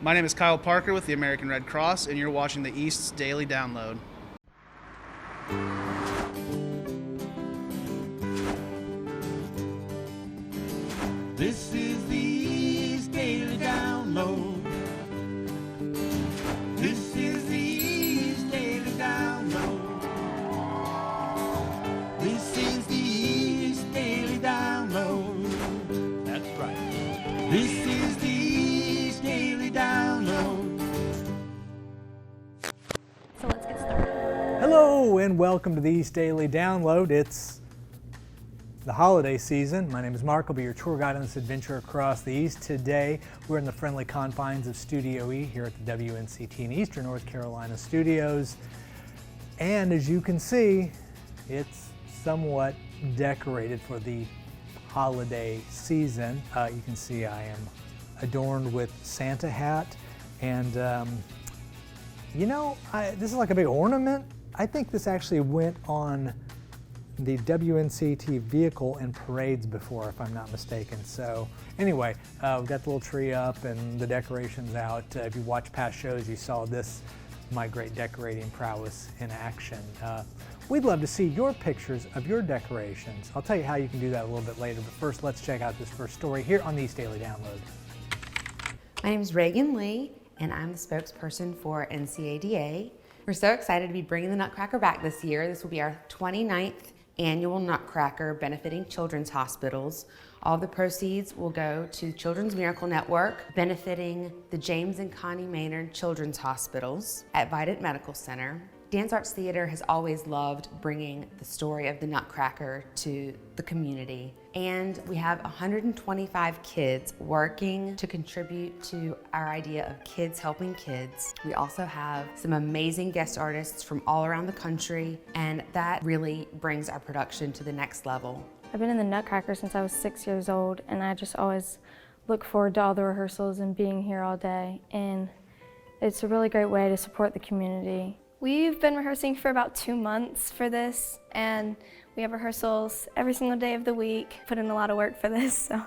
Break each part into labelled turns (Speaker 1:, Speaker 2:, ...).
Speaker 1: My name is Kyle Parker with the American Red Cross, and you're watching the East's Daily Download.
Speaker 2: This is the East Daily Download. This is the East Daily Download. This is the East Daily Download. That's right. This is the East Daily Download.
Speaker 3: So let's get started.
Speaker 4: Hello and welcome to the East Daily Download. It's the holiday season. My name is Mark. I'll be your tour guide on this adventure across the East. Today, we're in the friendly confines of Studio E here at the WNCT in Eastern North Carolina studios. And as you can see, it's somewhat decorated for the holiday season. You can see I am adorned with Santa hat. And this is like a big ornament. I think this actually went on the WNCT vehicle in parades before, if I'm not mistaken. So anyway, we've got the little tree up and the decorations out. If you watch past shows, you saw this, my great decorating prowess in action. We'd love to see your pictures of your decorations. I'll tell you how you can do that a little bit later, but first let's check out this first story here on the East Daily Download.
Speaker 5: My name is Reagan Lee, and I'm the spokesperson for NCADA. We're so excited to be bringing the Nutcracker back this year. This will be our 29th annual Nutcracker benefiting children's hospitals. All the proceeds will go to Children's Miracle Network, benefiting the James and Connie Maynard Children's Hospitals at Vidant Medical Center. Dance Arts Theater has always loved bringing the story of the Nutcracker to the community. And we have 125 kids working to contribute to our idea of kids helping kids. We also have some amazing guest artists from all around the country, and that really brings our production to the next level.
Speaker 3: I've been in the Nutcracker since I was 6 years old, and I just always look forward to all the rehearsals and being here all day. And it's a really great way to support the community.
Speaker 6: We've been rehearsing for about 2 months for this, and we have rehearsals every single day of the week. Put in a lot of work for this, so it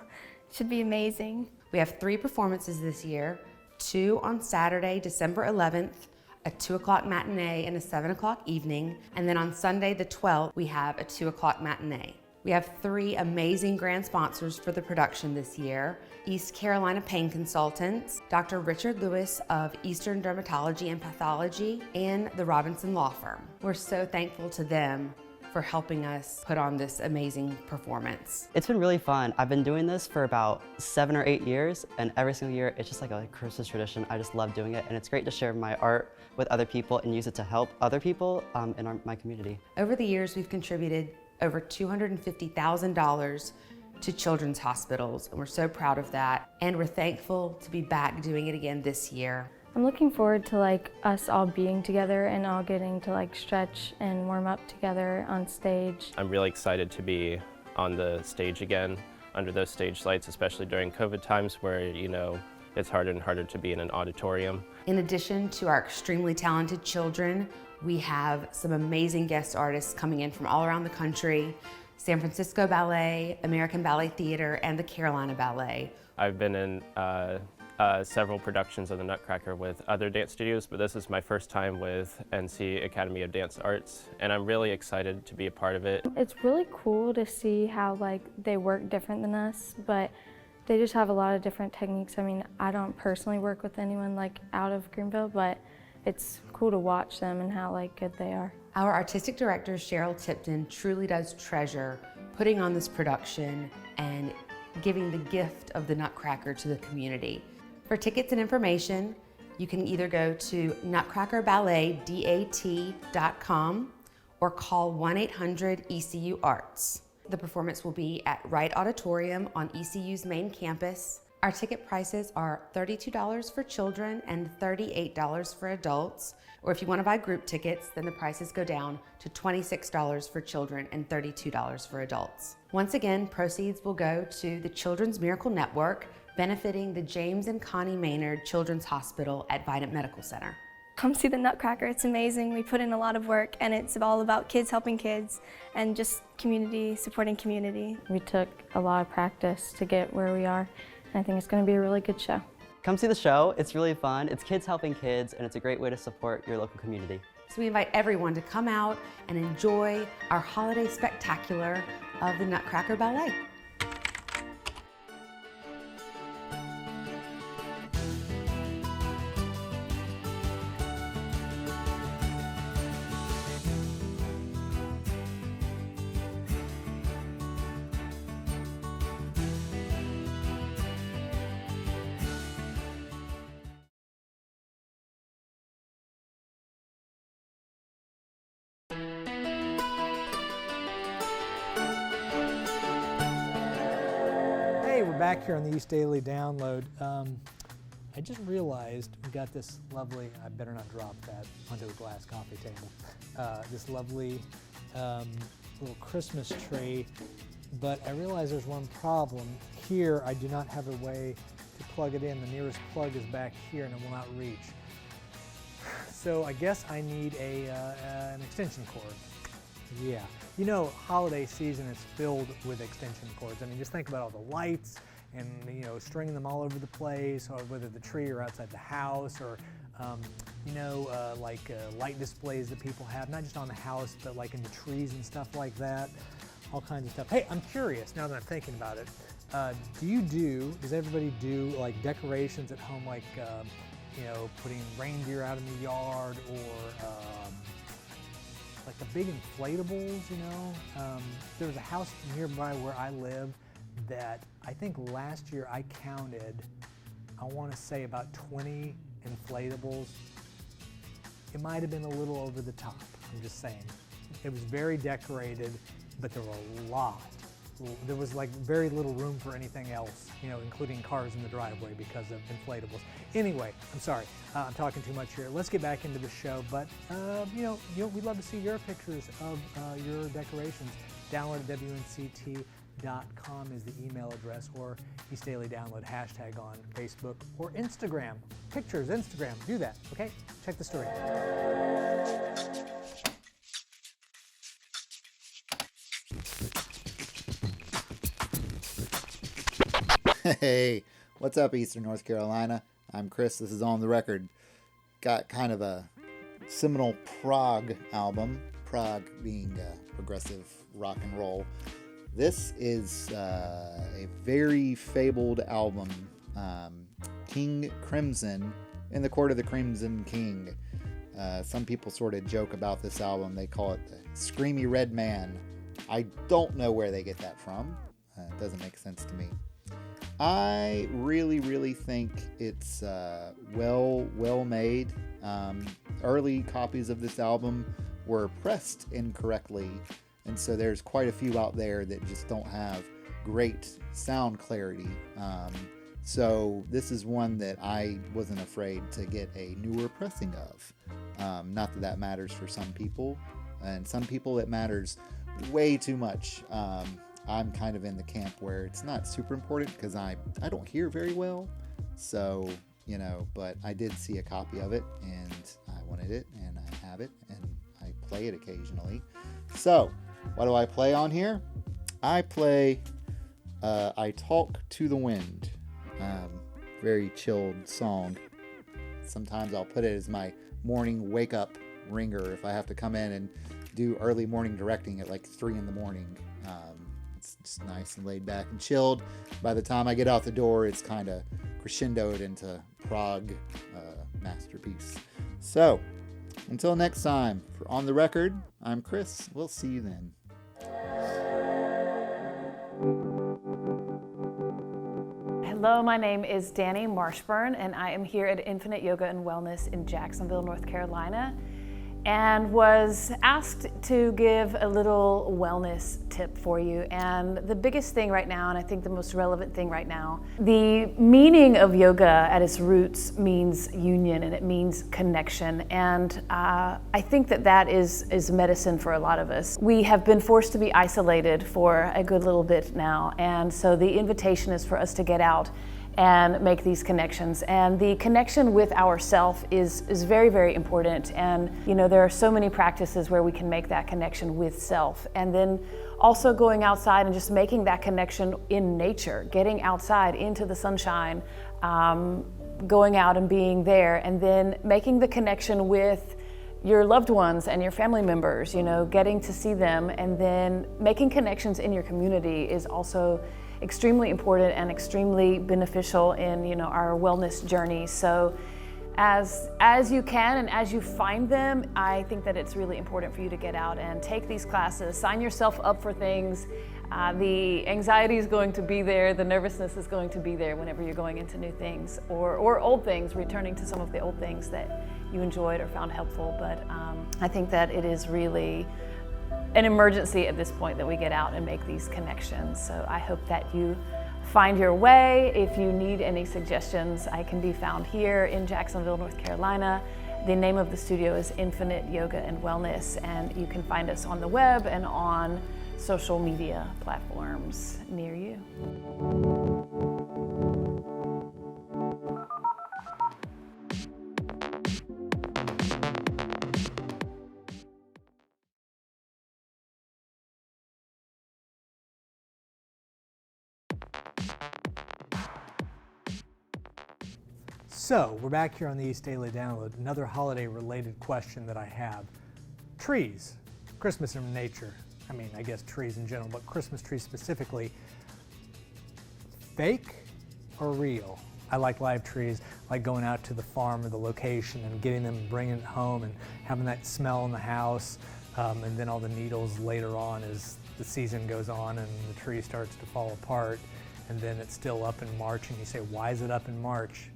Speaker 6: should be amazing.
Speaker 5: We have 3 performances this year, 2 on Saturday, December 11th, a 2 o'clock matinee and a 7 o'clock evening, and then on Sunday the 12th, we have a 2 o'clock matinee. We have 3 amazing grant sponsors for the production this year: East Carolina Pain Consultants, Dr. Richard Lewis of Eastern Dermatology and Pathology, and the Robinson Law Firm. We're so thankful to them for helping us put on this amazing performance.
Speaker 7: It's been really fun. I've been doing this for about 7 or 8 years, and every single year it's just like a Christmas tradition. I just love doing it, and it's great to share my art with other people and use it to help other people in my community.
Speaker 5: Over the years, we've contributed over $250,000 to children's hospitals, and we're so proud of that, and we're thankful to be back doing it again this year.
Speaker 3: I'm looking forward to us all being together and all getting to stretch and warm up together on stage.
Speaker 8: I'm really excited to be on the stage again under those stage lights, especially during COVID times where, it's harder and harder to be in an auditorium.
Speaker 5: In addition to our extremely talented children, we have some amazing guest artists coming in from all around the country: San Francisco Ballet, American Ballet Theater, and the Carolina Ballet.
Speaker 8: I've been in several productions of the Nutcracker with other dance studios, but this is my first time with NC Academy of Dance Arts, and I'm really excited to be a part of it.
Speaker 3: It's really cool to see how they work different than us, but they just have a lot of different techniques. I mean, I don't personally work with anyone out of Greenville, but it's cool to watch them and how good they are.
Speaker 5: Our artistic director, Cheryl Tipton, truly does treasure putting on this production and giving the gift of the Nutcracker to the community. For tickets and information, you can either go to nutcrackerballetdat.com or call 1-800-ECU-ARTS. The performance will be at Wright Auditorium on ECU's main campus. Our ticket prices are $32 for children and $38 for adults. Or if you want to buy group tickets, then the prices go down to $26 for children and $32 for adults. Once again, proceeds will go to the Children's Miracle Network, benefiting the James and Connie Maynard Children's Hospital at Vidant Medical Center.
Speaker 6: Come see the Nutcracker, it's amazing. We put in a lot of work, and it's all about kids helping kids and just community, supporting community.
Speaker 3: We took a lot of practice to get where we are, and I think it's going to be a really good show.
Speaker 7: Come see the show. It's really fun. It's kids helping kids, and it's a great way to support your local community.
Speaker 5: So we invite everyone to come out and enjoy our holiday spectacular of the Nutcracker Ballet.
Speaker 4: Hey, we're back here on the East Daily Download. I just realized we got this lovely, I better not drop that onto a glass coffee table, this lovely little Christmas tree, but I realize there's one problem. Here, I do not have a way to plug it in. The nearest plug is back here and it will not reach. So I guess I need an extension cord. Yeah, you know, holiday season is filled with extension cords. I mean, just think about all the lights and, you know, stringing them all over the place, or whether the tree or outside the house, or, light displays that people have, not just on the house, but like in the trees and stuff like that, all kinds of stuff. Hey, I'm curious, now that I'm thinking about it, does everybody do like decorations at home, like, putting reindeer out in the yard, or, like the big inflatables, there was a house nearby where I live that I think last year I counted, I want to say about 20 inflatables. It might have been a little over the top, I'm just saying. It was very decorated, but there were a lot. There was like very little room for anything else, including cars in the driveway because of inflatables. Anyway, I'm sorry, I'm talking too much here. Let's get back into the show, but we'd love to see your pictures of your decorations. Download at WNCT.com is the email address, or East Daily Download hashtag on Facebook or Instagram. Pictures, Instagram, do that, okay? Check the story.
Speaker 9: Hey, what's up, Eastern North Carolina? I'm Chris. This is On the Record. Got kind of a seminal prog album, prog being progressive rock and roll. This is a very fabled album, King Crimson, in the Court of the Crimson King. Some people sort of joke about this album. They call it the Screamy Red Man. I don't know where they get that from. It doesn't make sense to me. I really think it's well made. Early copies of this album were pressed incorrectly, and so there's quite a few out there that just don't have great sound clarity. So this is one that I wasn't afraid to get a newer pressing of. Not that matters for some people, and some people it matters way too much. I'm kind of in the camp where it's not super important because I don't hear very well. So, but I did see a copy of it and I wanted it and I have it and I play it occasionally. So, what do I play on here? I play I Talk to the Wind. Very chilled song. Sometimes I'll put it as my morning wake up ringer if I have to come in and do early morning directing at like 3 in the morning. It's just nice and laid back and chilled. By the time I get out the door, it's kind of crescendoed into prog masterpiece. So, until next time, for On the Record, I'm Chris. We'll see you then.
Speaker 10: Hello, my name is Danny Marshburn, and I am here at Infinite Yoga and Wellness in Jacksonville, North Carolina, and was asked to give a little wellness tip for you. And the biggest thing right now, and I think the most relevant thing right now, the meaning of yoga at its roots means union, and it means connection. And I think that is medicine for a lot of us. We have been forced to be isolated for a good little bit now, and so the invitation is for us to get out and make these connections. And the connection with ourself is very, very important. And there are so many practices where we can make that connection with self. And then also going outside and just making that connection in nature, getting outside into the sunshine, going out and being there, and then making the connection with your loved ones and your family members, you know, getting to see them, and then making connections in your community is also extremely important and extremely beneficial in, you know, our wellness journey. So as you can and as you find them, I think that it's really important for you to get out and take these classes, sign yourself up for things. The anxiety is going to be there, the nervousness is going to be there whenever you're going into new things or old things, returning to some of the old things that you enjoyed or found helpful. But I think that it is really an emergency at this point that we get out and make these connections. So I hope that you find your way. If you need any suggestions, I can be found here in Jacksonville, North Carolina. The name of the studio is Infinite Yoga and Wellness, and you can find us on the web and on social media platforms near you.
Speaker 4: So we're back here on the East Daily Download. Another holiday-related question that I have. Trees, Christmas in nature. I mean, I guess trees in general, but Christmas trees specifically. Fake or real? I like live trees, like going out to the farm or the location and getting them and bringing it home and having that smell in the house, and then all the needles later on as the season goes on and the tree starts to fall apart, and then it's still up in March and you say, why is it up in March?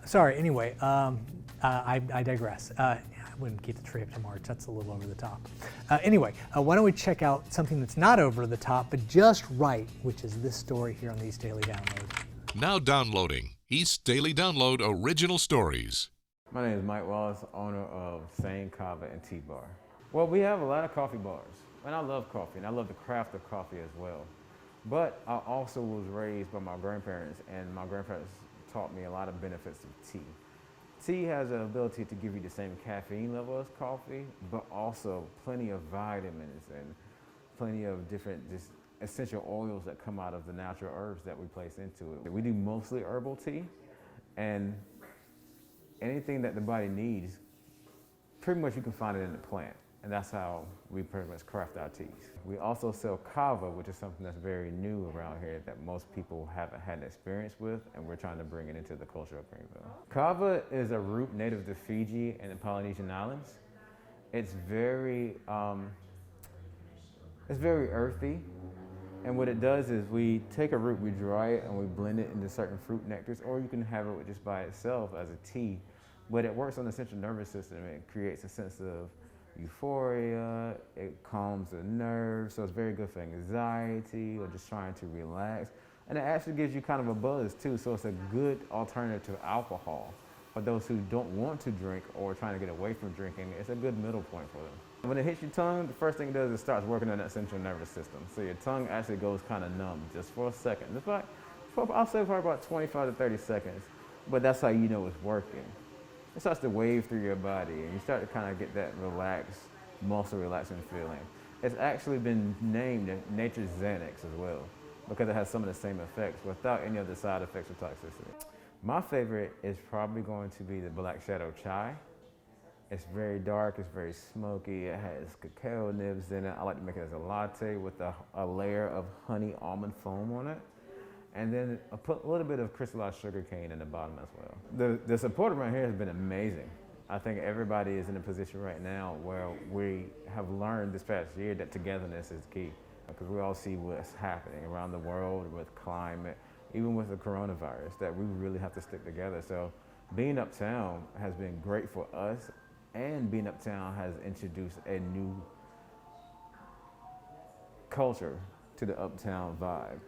Speaker 4: Sorry, anyway, I digress. I wouldn't keep the tree up to March, that's a little over the top. Anyway, why don't we check out something that's not over the top, but just right, which is this story here on the East Daily Download.
Speaker 11: Now downloading East Daily Download Original Stories.
Speaker 12: My name is Mike Wallace, owner of Sane Kava and Tea Bar. Well, we have a lot of coffee bars, and I love coffee, and I love the craft of coffee as well. But I also was raised by my grandparents, and my grandparents taught me a lot of benefits of tea. Tea has the ability to give you the same caffeine level as coffee, but also plenty of vitamins and plenty of different just essential oils that come out of the natural herbs that we place into it. We do mostly herbal tea, and anything that the body needs, pretty much you can find it in the plant. And that's how we pretty much craft our teas. We also sell kava, which is something that's very new around here that most people haven't had experience with, and we're trying to bring it into the culture of Greenville. Kava is a root native to Fiji and the Polynesian Islands. It's very earthy, and what it does is we take a root, we dry it, and we blend it into certain fruit nectars, or you can have it just by itself as a tea. But it works on the central nervous system. It creates a sense of euphoria, it calms the nerves, so it's very good for anxiety or just trying to relax. And it actually gives you kind of a buzz too, so it's a good alternative to alcohol. For those who don't want to drink or trying to get away from drinking, it's a good middle point for them. When it hits your tongue, the first thing it does is it starts working on that central nervous system. So your tongue actually goes kind of numb just for a second. It's like, I'll say for about 25 to 30 seconds, but that's how you know it's working. It starts to wave through your body, and you start to kind of get that relaxed, muscle relaxing feeling. It's actually been named nature's Xanax as well, because it has some of the same effects without any of the side effects or toxicity. My favorite is probably going to be the Black Shadow Chai. It's very dark, it's very smoky, it has cacao nibs in it. I like to make it as a latte with a layer of honey almond foam on it. And then I put a little bit of crystallized sugar cane in the bottom as well. The support around here has been amazing. I think everybody is in a position right now where we have learned this past year that togetherness is key, because we all see what's happening around the world with climate, even with the coronavirus, that we really have to stick together. So being uptown has been great for us, and being uptown has introduced a new culture to the uptown vibe.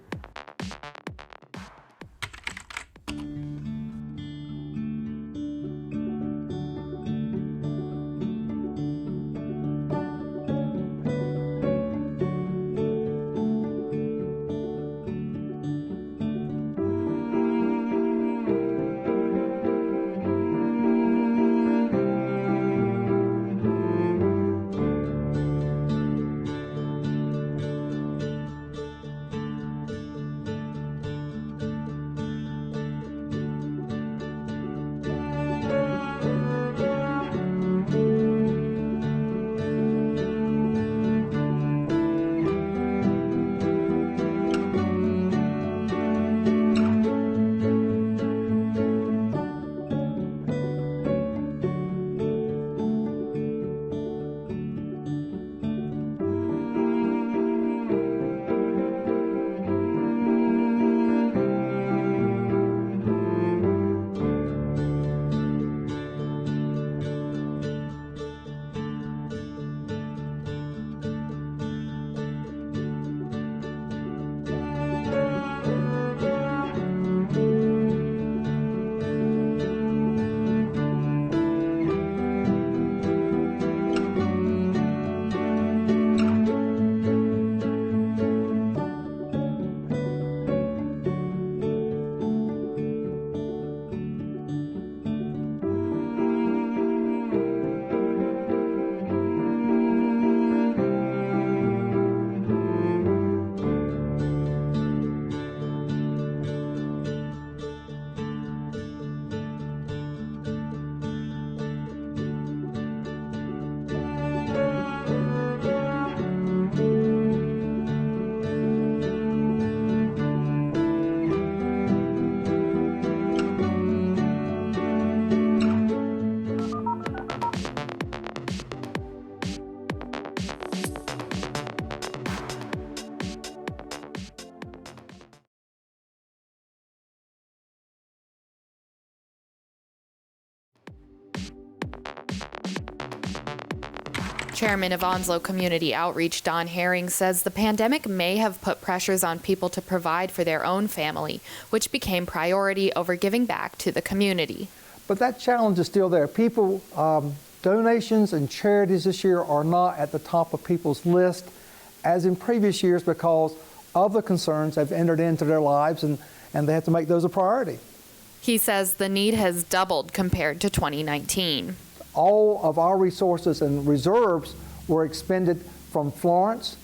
Speaker 13: Chairman of Onslow Community Outreach, Don Herring, says the pandemic may have put pressures on people to provide for their own family, which became priority over giving back to the community.
Speaker 14: But that challenge is still there. People, donations and charities this year are not at the top of people's list as in previous years because of the concerns that have entered into their lives, and they have to make those a priority.
Speaker 13: He says the need has doubled compared to 2019.
Speaker 14: All of our resources and reserves were expended from Florence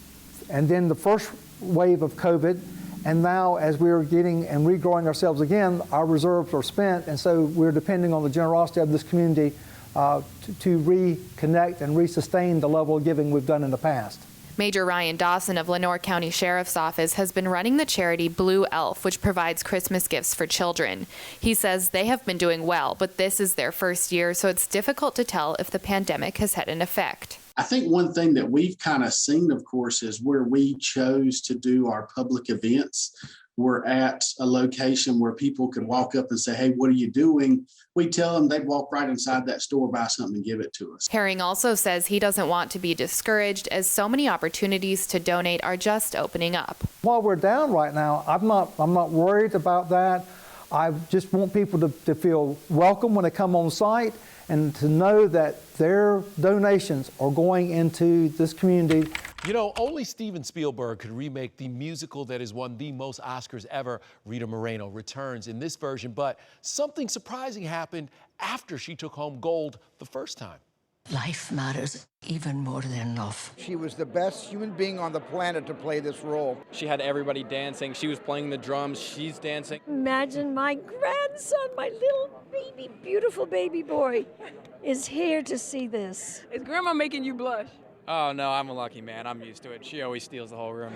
Speaker 14: and then the first wave of COVID. And now as we're getting and regrowing ourselves again, our reserves are spent. And so we're depending on the generosity of this community to reconnect and resustain the level of giving we've done in the past.
Speaker 13: Major Ryan Dawson of Lenoir County Sheriff's Office has been running the charity Blue Elf, which provides Christmas gifts for children. He says they have been doing well, but this is their first year, so it's difficult to tell if the pandemic has had an effect.
Speaker 15: I think one thing that we've kind of seen, of course, is where we chose to do our public events. We're at a location where people could walk up and say, hey, what are you doing? We tell them, they'd walk right inside that store, buy something and give it to us.
Speaker 13: Herring also says he doesn't want to be discouraged as so many opportunities to donate are just opening up.
Speaker 14: While we're down right now, I'm not worried about that. I just want people to feel welcome when they come on site and to know that their donations are going into this community.
Speaker 16: You know, only Steven Spielberg could remake the musical that has won the most Oscars ever. Rita Moreno returns in this version, but something surprising happened after she took home gold the first time.
Speaker 17: Life matters even more than love.
Speaker 18: She was the best human being on the planet to play this role.
Speaker 19: She had everybody dancing. She was playing the drums. She's dancing.
Speaker 20: Imagine my grandson, my little baby, beautiful baby boy, is here to see this.
Speaker 21: Is Grandma making you blush?
Speaker 19: Oh, no, I'm a lucky man. I'm used to it. She always steals the whole room.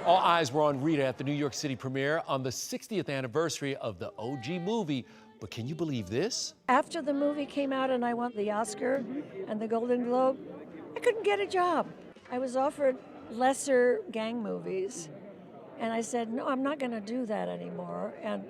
Speaker 16: All eyes were on Rita at the New York City premiere on the 60th anniversary of the OG movie. But can you believe this?
Speaker 20: After the movie came out and I won the Oscar and the Golden Globe, I couldn't get a job. I was offered lesser gang movies, and I said, no, I'm not going to do that anymore. And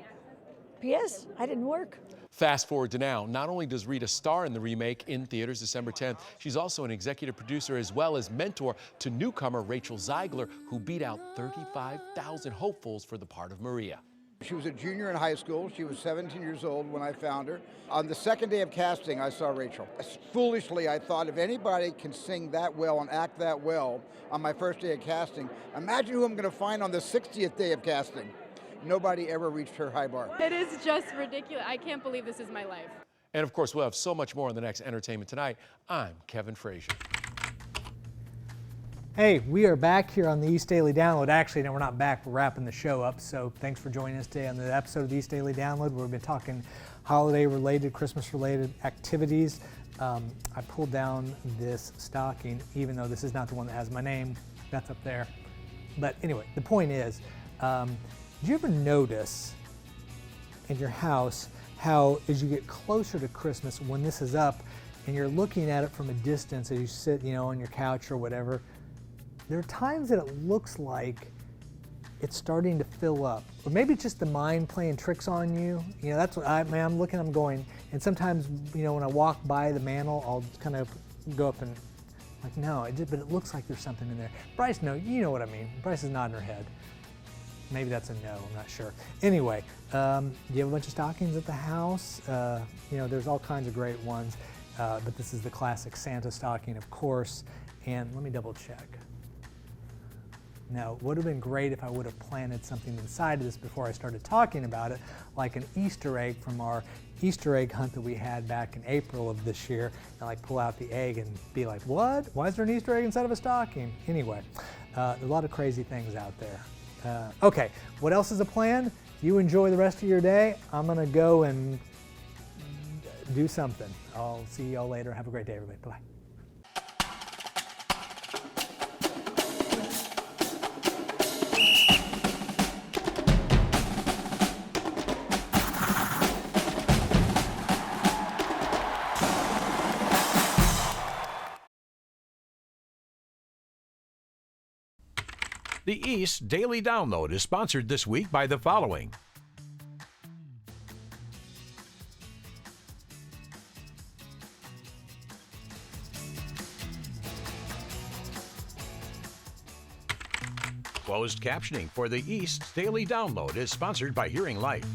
Speaker 20: P.S., I didn't work.
Speaker 16: Fast forward to now, not only does Rita star in the remake in theaters December 10th, she's also an executive producer as well as mentor to newcomer Rachel Ziegler, who beat out 35,000 hopefuls for the part of Maria.
Speaker 18: She was a junior in high school. She was 17 years old when I found her. On the second day of casting, I saw Rachel. Foolishly, I thought if anybody can sing that well and act that well on my first day of casting, imagine who I'm going to find on the 60th day of casting. Nobody ever reached her high bar.
Speaker 22: It is just ridiculous. I can't believe this is my life.
Speaker 16: And of course, we'll have so much more on the next Entertainment Tonight. I'm Kevin Frazier.
Speaker 4: Hey, we are back here on the East Daily Download. Actually, no, we're not back. We're wrapping the show up. So thanks for joining us today on the episode of the East Daily Download, where we've been talking holiday-related, Christmas-related activities. I pulled down this stocking, even though this is not the one that has my name. That's up there. But anyway, the point is, do you ever notice in your house how as you get closer to Christmas, when this is up and you're looking at it from a distance as you sit, on your couch or whatever, there are times that it looks like it's starting to fill up. Or maybe it's just the mind playing tricks on you. That's what I'm looking, I'm going, and sometimes, when I walk by the mantle, I'll kind of go up and like, no, but it looks like there's something in there. Bryce, no, you know what I mean. Bryce is nodding her head. Maybe that's a no, I'm not sure. Anyway, do you have a bunch of stockings at the house? There's all kinds of great ones, but this is the classic Santa stocking, of course. And let me double check. Now, it would have been great if I would have planted something inside of this before I started talking about it, like an Easter egg from our Easter egg hunt that we had back in April of this year, and pull out the egg and be like, what? Why is there an Easter egg inside of a stocking? Anyway, a lot of crazy things out there. Okay, what else is the plan? You enjoy the rest of your day. I'm gonna go and do something. I'll see y'all later. Have a great day, everybody. Bye.
Speaker 23: The East Daily Download is sponsored this week by the following. Closed captioning for the East's Daily Download is sponsored by Hearing Life.